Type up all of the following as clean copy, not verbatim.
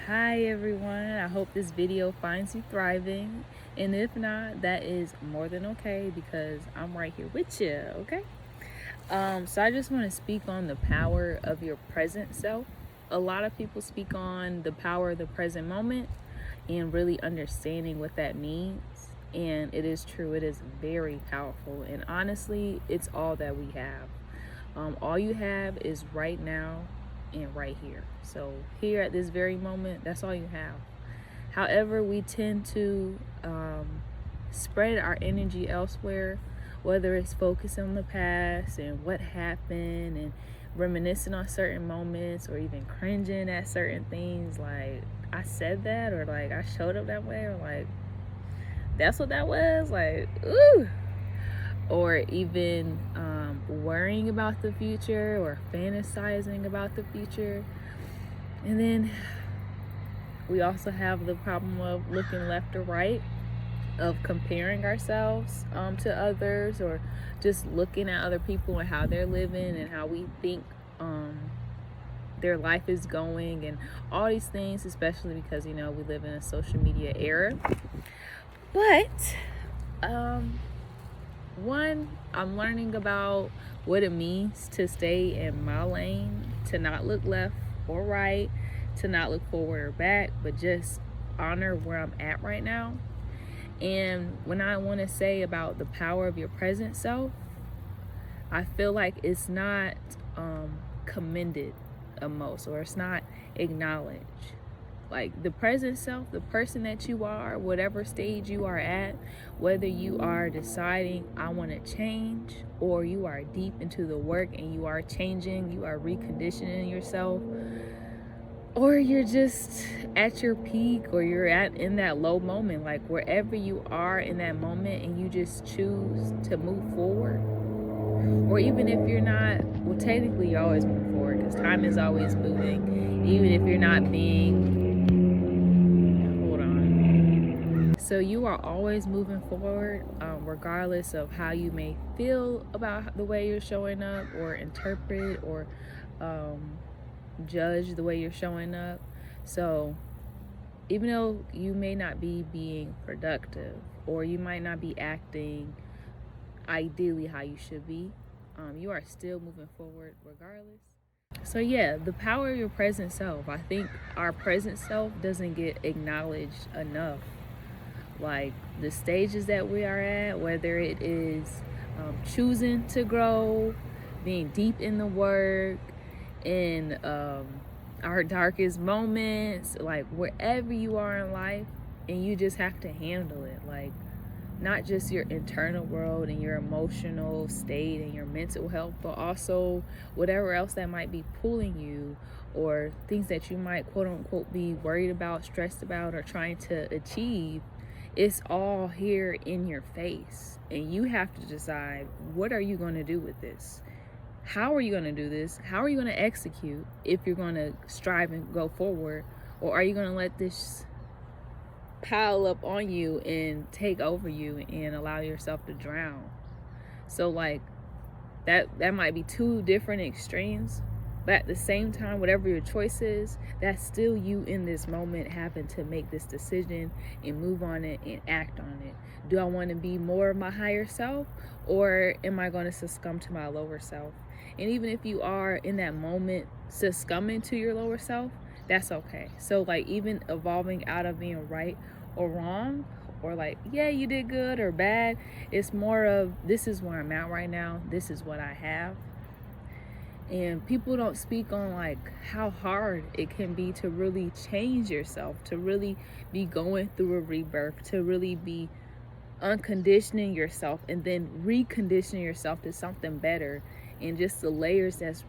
Hi everyone, I hope this video finds you thriving, and if not, that is more than okay because I'm right here with you, okay? So I just want to speak on the power of your present self. A lot of people speak on the power of the present moment and really understanding what that means. And it is true, it is very powerful. And honestly, it's all that we have. All you have is right now and right here. So, here at this very moment, that's all you have. However, we tend to spread our energy elsewhere, whether it's focusing on the past and what happened and reminiscing on certain moments or even cringing at certain things like I said that or like I showed up that way or like that's what that was like ooh, or even worrying about the future or fantasizing about the future. And then we also have the problem of looking left or right, of comparing ourselves to others, or just looking at other people and how they're living and how we think their life is going, and all these things, especially because we live in a social media era. But one, I'm learning about what it means to stay in my lane, to not look left or right, to not look forward or back, but just honor where I'm at right now. And when I want to say about the power of your present self, I feel like it's not commended most, or it's not acknowledged. Like the present self, the person that you are, whatever stage you are at, whether you are deciding I want to change, or you are deep into the work and you are changing, you are reconditioning yourself, or you're just at your peak, or you're at in that low moment, like wherever you are in that moment and you just choose to move forward. Or even if you're not, well, technically you're always moving forward because time is always moving, even if you're not being, hold on. So you are always moving forward, regardless of how you may feel about the way you're showing up, or interpret, or judge the way you're showing up. So even though you may not be being productive, or you might not be acting ideally how you should be, you are still moving forward regardless. So yeah, the power of your present self. I think our present self doesn't get acknowledged enough. Like the stages that we are at, whether it is choosing to grow, being deep in the work, in our darkest moments, like wherever you are in life, and you just have to handle it. Like not just your internal world and your emotional state and your mental health, but also whatever else that might be pulling you, or things that you might quote unquote be worried about, stressed about, or trying to achieve. It's all here in your face, and you have to decide, what are you going to do with this? How are you going to do this? How are you going to execute if you're going to strive and go forward? Or are you going to let this pile up on you and take over you and allow yourself to drown? So like that might be two different extremes, but at the same time, whatever your choice is, that's still you in this moment having to make this decision and move on it and act on it. Do I want to be more of my higher self, or am I going to succumb to my lower self? And even if you are in that moment succumbing to your lower self, that's okay. So like even evolving out of being right or wrong, or like, yeah, you did good or bad, it's more of, this is where I'm at right now, this is what I have. And people don't speak on like how hard it can be to really change yourself, to really be going through a rebirth, to really be unconditioning yourself and then reconditioning yourself to something better, and just the layers that's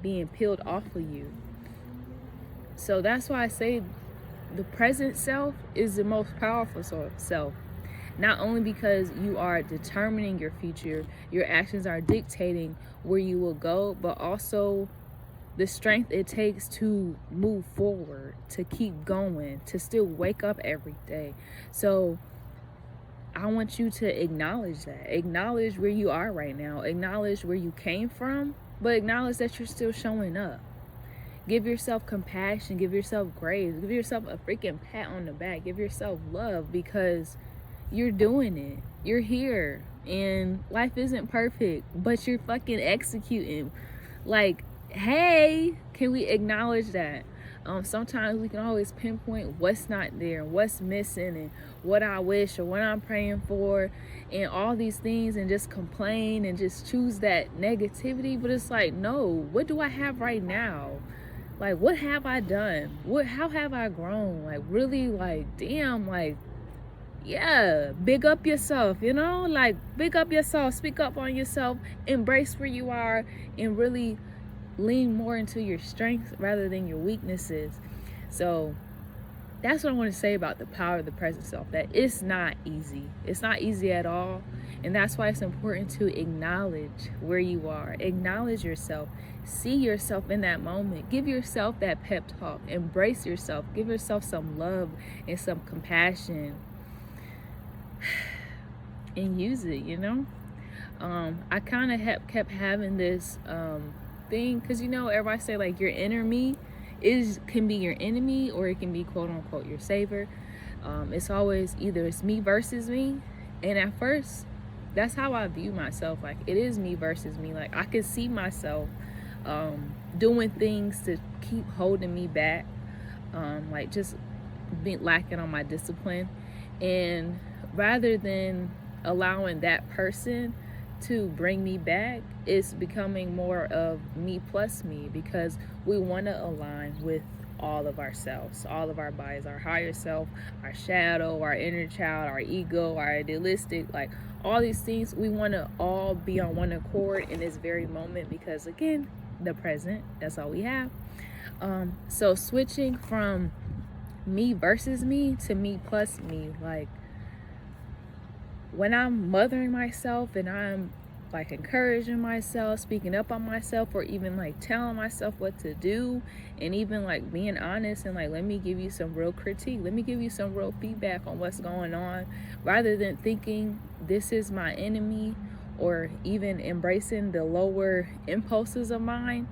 being peeled off of you. So that's why I say the present self is the most powerful self. Not only because you are determining your future, your actions are dictating where you will go, but also the strength it takes to move forward, to keep going, to still wake up every day. So I want you to acknowledge that. Acknowledge where you are right now. Acknowledge where you came from, but acknowledge that you're still showing up. Give yourself compassion, give yourself grace, give yourself a freaking pat on the back, give yourself love, because you're doing it. You're here, and life isn't perfect, but you're fucking executing. Like, hey, can we acknowledge that? Sometimes we can always pinpoint what's not there, what's missing, and what I wish or what I'm praying for, and all these things, and just complain and just choose that negativity. But it's like, no, what do I have right now? Like, what have I done? How have I grown? Like, really, like, damn, like, yeah, big up yourself, you know? Like, big up yourself, speak up on yourself, embrace where you are, and really lean more into your strengths rather than your weaknesses. So that's what I want to say about the power of the present self, that it's not easy. It's not easy at all. And that's why it's important to acknowledge where you are, acknowledge yourself, see yourself in that moment, give yourself that pep talk, embrace yourself, give yourself some love and some compassion, and use it, you know? I kind of kept having this thing, because, you know, everybody say, like, your inner me can be your enemy, or it can be, quote unquote, your savior. It's always either it's me versus me. And at first, that's how I view myself. Like, it is me versus me. Like, I can see myself doing things to keep holding me back, like just being lacking on my discipline. And rather than allowing that person to bring me back, it's becoming more of me plus me, because we want to align with all of ourselves, all of our bodies, our higher self, our shadow, our inner child, our ego, our idealistic, like all these things. We want to all be on one accord in this very moment, because again, the present, that's all we have. So switching from me versus me to me plus me, like when I'm mothering myself and I'm like encouraging myself, speaking up on myself, or even like telling myself what to do, and even like being honest and like, let me give you some real critique, let me give you some real feedback on what's going on, rather than thinking this is my enemy, or even embracing the lower impulses of mine.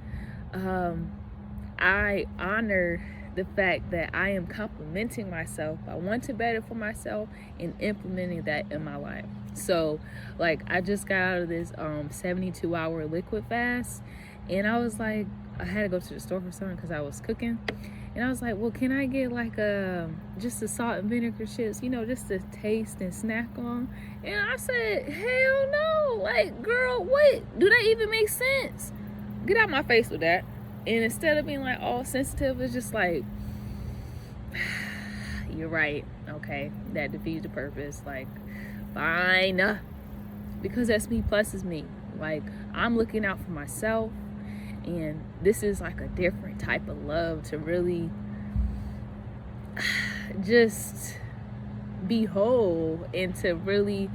I honor the fact that I am complimenting myself, I want to better for myself, and implementing that in my life. So like, I just got out of this 72-hour liquid fast, and I was like, I had to go to the store for something because I was cooking, and I was like, well, can I get like just a salt and vinegar chips, you know, just to taste and snack on? And I said, hell no, like, girl, what, do that even make sense? Get out my face with that. And instead of being like all sensitive, it's just like, you're right, okay, that defeats the purpose. Like, fine, because that's me plus is me. Like, I'm looking out for myself, and this is like a different type of love, to really just be whole and to really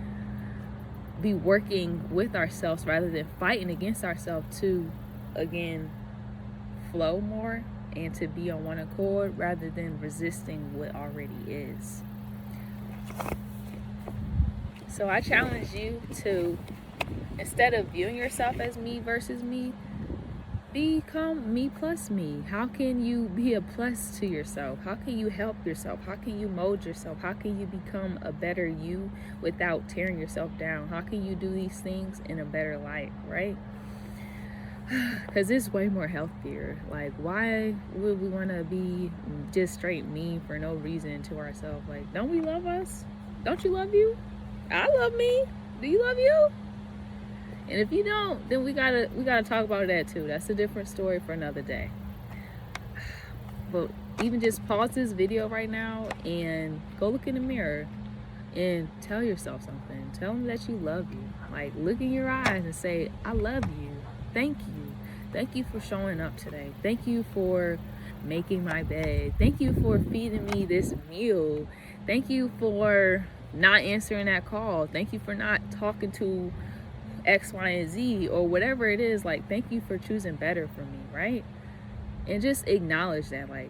be working with ourselves rather than fighting against ourselves, to again flow more and to be on one accord rather than resisting what already is. So I challenge you to, instead of viewing yourself as me versus me, become me plus me. How can you be a plus to yourself? How can you help yourself? How can you mold yourself? How can you become a better you without tearing yourself down? How can you do these things in a better light, right? Because it's way more healthier. Like, why would we want to be just straight mean for no reason to ourselves? Like, don't we love us? Don't you love you? I love me. Do you love you? And if you don't, then we gotta talk about that too. That's a different story for another day. But even just pause this video right now and go look in the mirror and tell yourself something. Tell them that you love you. Like, look in your eyes and say, I love you. Thank you. Thank you for showing up today. Thank you for making my bed. Thank you for feeding me this meal. Thank you for not answering that call. Thank you for not talking to X, Y, and Z, or whatever it is. Like, thank you for choosing better for me, right? And just acknowledge that, like,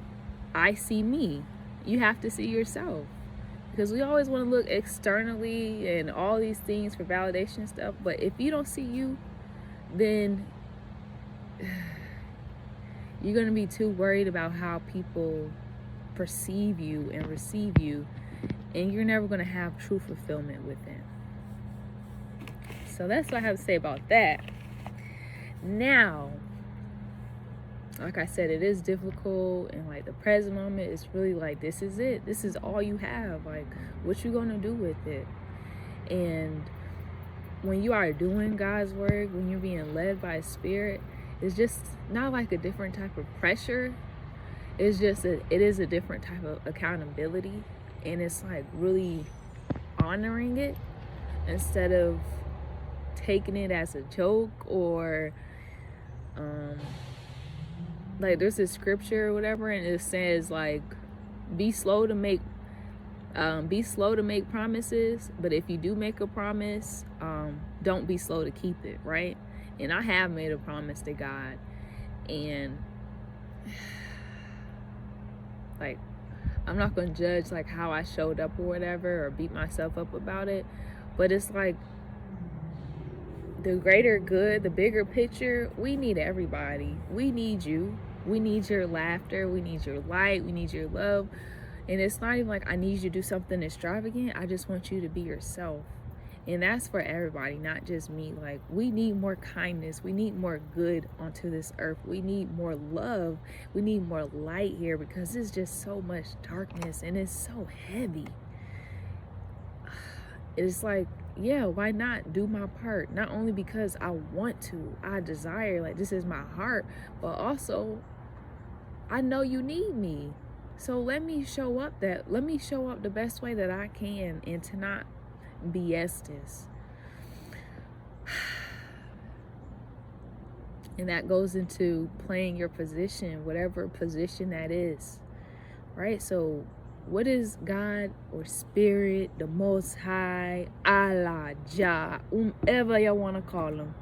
I see me. You have to see yourself. Because we always want to look externally and all these things for validation stuff. But if you don't see you, then You're going to be too worried about how people perceive you and receive you, and you're never going to have true fulfillment within. So that's what I have to say about that. Now, like I said, it is difficult, and like the present moment is really like, this is it. This is all you have. Like, what you gonna do with it? And when you are doing God's work, when you're being led by His Spirit, it's just not like a different type of pressure. It's just it is a different type of accountability, and it's like really honoring it instead of taking it as a joke, or like there's this scripture or whatever, and it says like, be slow to make promises, but if you do make a promise, don't be slow to keep it, right? And I have made a promise to God, and like, I'm not gonna judge like how I showed up or whatever, or beat myself up about it, but it's like the greater good, the bigger picture. We need everybody. We need you. We need your laughter. We need your light. We need your love. And it's not even like I need you to do something extravagant. I just want you to be yourself. And that's for everybody, not just me. Like, we need more kindness. We need more good onto this earth. We need more love. We need more light here, because it's just so much darkness and it's so heavy. It's like, yeah, why not do my part? Not only because I want to, I desire, like this is my heart, but also I know you need me. So let me show up the best way that I can, and to not BS this. And that goes into playing your position, whatever position that is, right? So what is God or Spirit, the Most High, Allah, Jah, whomever you want to call him,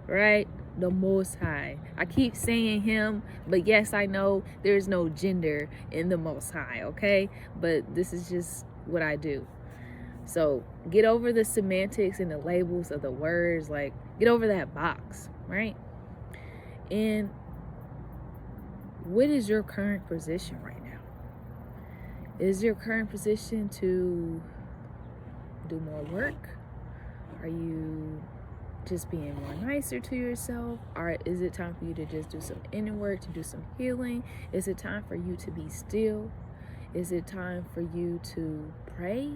right? The Most High. I keep saying him, but yes, I know there's no gender in the Most High, okay? But this is just what I do. So get over the semantics and the labels of the words, like get over that box, right? And what is your current position right now? Is your current position to do more work? Are you just being more nicer to yourself? Or is it time for you to just do some inner work, to do some healing? Is it time for you to be still? Is it time for you to pray?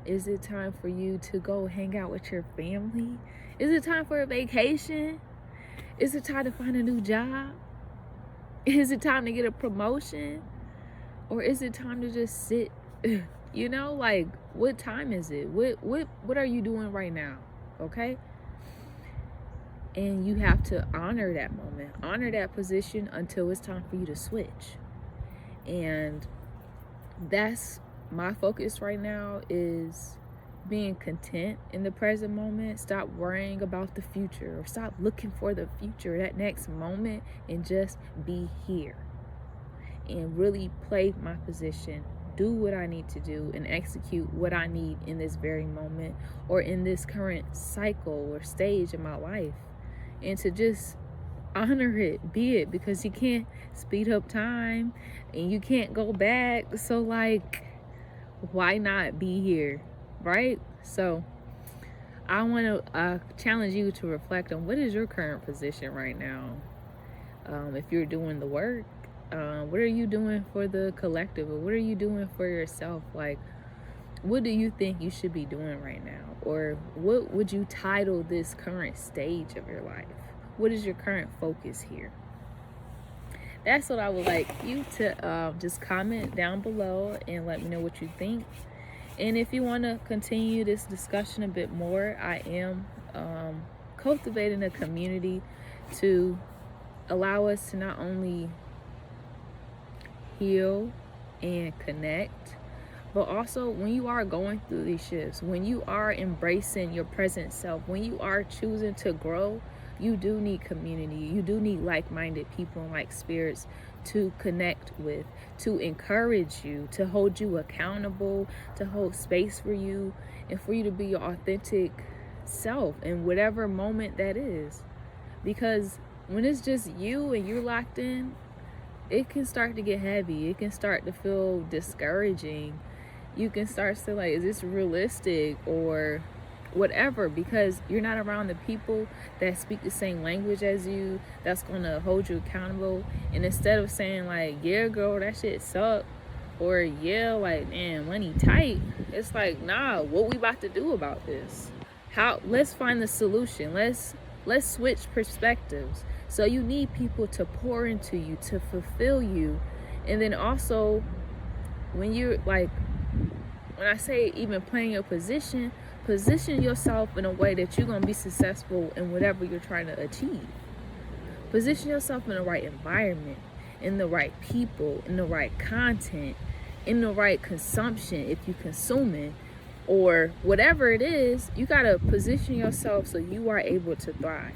Is it time for you to go hang out with your family? Is it time for a vacation? Is it time to find a new job? Is it time to get a promotion? Or is it time to just sit? You know, like, what time is it? What are you doing right now? Okay? And you have to honor that moment, honor that position until it's time for you to switch. And that's my focus right now, is being content in the present moment. Stop worrying about the future, or stop looking for the future, that next moment, and just be here and really play my position, do what I need to do, and execute what I need in this very moment, or in this current cycle or stage in my life, and to just honor it, be it, because you can't speed up time and you can't go back. So like, why not be here, right? So I want to challenge you to reflect on, what is your current position right now? If you're doing the work, what are you doing for the collective, or what are you doing for yourself? Like, what do you think you should be doing right now? Or what would you title this current stage of your life? What is your current focus here? That's what I would like you to just comment down below and let me know what you think. And if you want to continue this discussion a bit more, I am cultivating a community to allow us to not only heal and connect, but also when you are going through these shifts, when you are embracing your present self, when you are choosing to grow, you do need community. You do need like-minded people and like spirits to connect with, to encourage you, to hold you accountable, to hold space for you, and for you to be your authentic self in whatever moment that is. Because when it's just you and you're locked in, it can start to get heavy. It can start to feel discouraging. You can start to like, is this realistic or whatever, because you're not around the people that speak the same language as you, that's gonna hold you accountable. And instead of saying like, yeah girl, that shit suck, or yeah, like, man, money tight, it's like, nah, what we about to do about this? How, let's find the solution. Let's switch perspectives. So you need people to pour into you, to fulfill you. And then also, when you're like, when I say even playing your position yourself in a way that you're going to be successful in whatever you're trying to achieve. Position yourself in the right environment, in the right people, in the right content, in the right consumption if you're consuming, or whatever it is. You got to position yourself so you are able to thrive.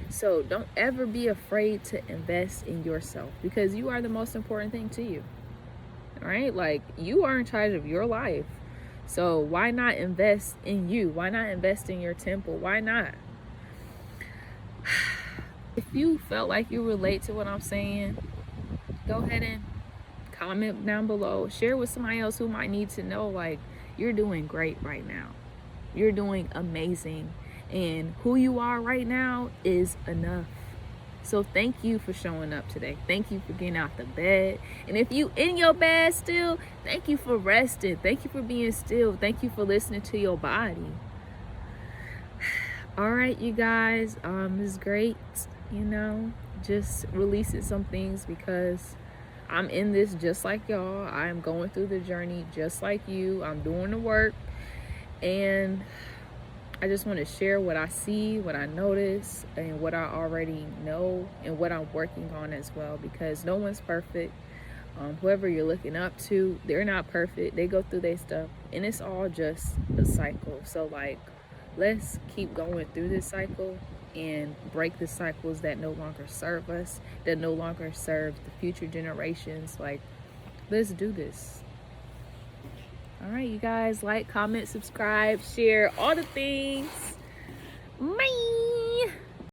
So don't ever be afraid to invest in yourself, because you are the most important thing to you. All right? Like, you are in charge of your life. So why not invest in you? Why not invest in your temple? Why not? If you felt like you relate to what I'm saying, go ahead and comment down below. Share with somebody else who might need to know, like, you're doing great right now. You're doing amazing. And who you are right now is enough. So thank you for showing up today. Thank you for getting out the bed. And if you in your bed still, thank you for resting. Thank you for being still. Thank you for listening to your body. All right, you guys, it's great, just releasing some things, because I'm in this just like y'all. I am going through the journey just like you. I'm doing the work, and I just want to share what I see, what I notice, and what I already know, and what I'm working on as well, because no one's perfect. Whoever you're looking up to, they're not perfect. They go through their stuff, and it's all just a cycle. So like, let's keep going through this cycle and break the cycles that no longer serve us, that no longer serve the future generations. Like, let's do this. All right, you guys, like, comment, subscribe, share, all the things.